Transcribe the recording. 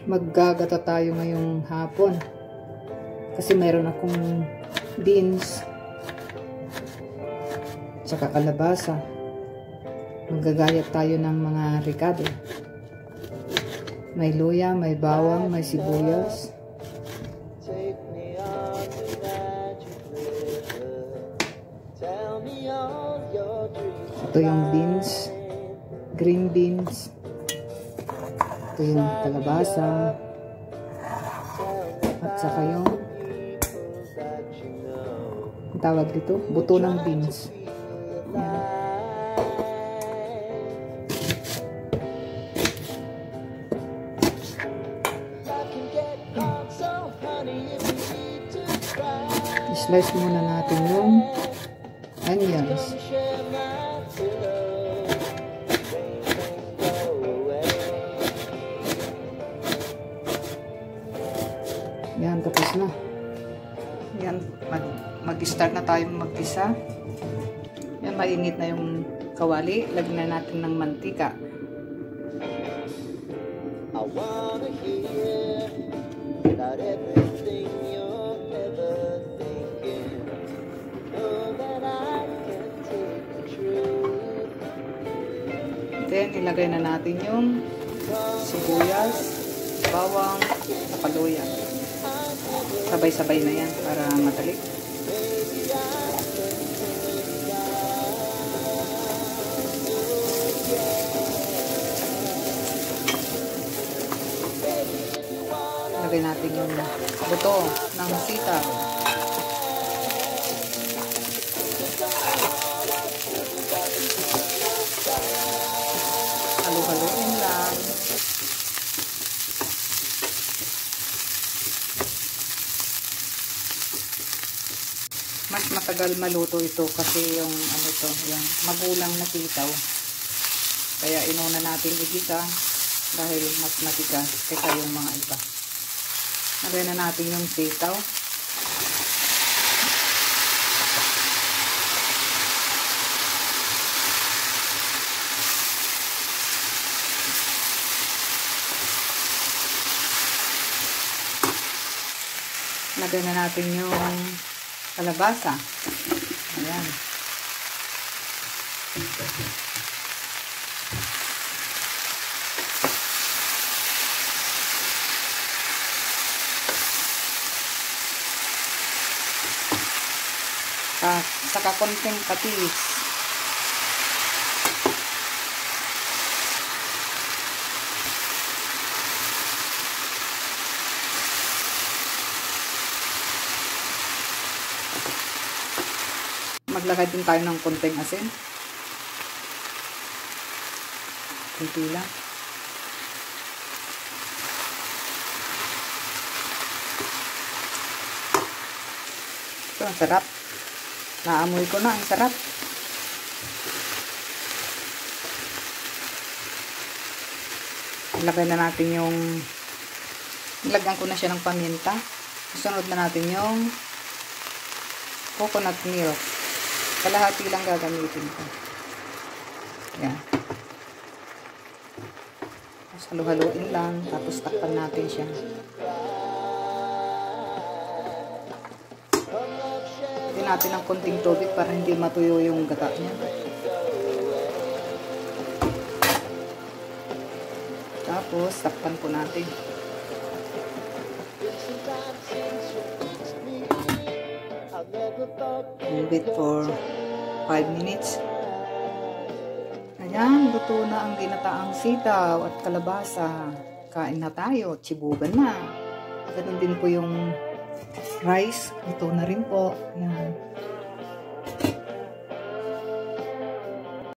Maggagata tayo ngayong hapon kasi mayroon akong beans tsaka kalabasa. Maggagayat tayo ng mga ricado. May luya, may bawang, may sibuyas. Ito yung beans, green beans. Ito yung kalabasa. At saka yung tawag dito, buto ng beans. Yan. I-slice muna natin yung onions. Yan, tapos na. Yan, mag-start na tayo mag-gisa. Yan, mainit na yung kawali. Lagyan na natin ng mantika. I wanna hear about everything you're ever thinking. Know that I can take the truth. Then, ilagay na natin yung sibuyas, bawang, kapaluya. Sabay-sabay na yan para madali. Lagay natin yung buto ng sitaw. Halu-haluin lang. Mas matagal maluto ito kasi yung ano to, yung magulang na sitaw. Kaya inuna natin igisa dahil mas matigas kaysa yung mga iba. Lagay na natin yung sitaw. Lagay na natin yung kalabasa. Ayan. Saka konting patis. Maglagay din tayo ng konting asin. Kunti lang. Ito, ang sarap. Naamoy ko na, ang sarap. Ilagay na natin yung, nilagyan ko na siya ng paminta. Sunod na natin yung coconut milk. Kalahati lang gagamitin ko. Yan. Tapos halu-haluin lang, tapos takpan natin siya. Natin ng konting tubig para hindi matuyo yung gata niya. Tapos takpan po natin. Wait for 5 minutes. Ayan, luto na ang ginataang sitaw at kalabasa. Kain na tayo, tsibugan na. Ganun din po yung rice, ito na rin po. Yan.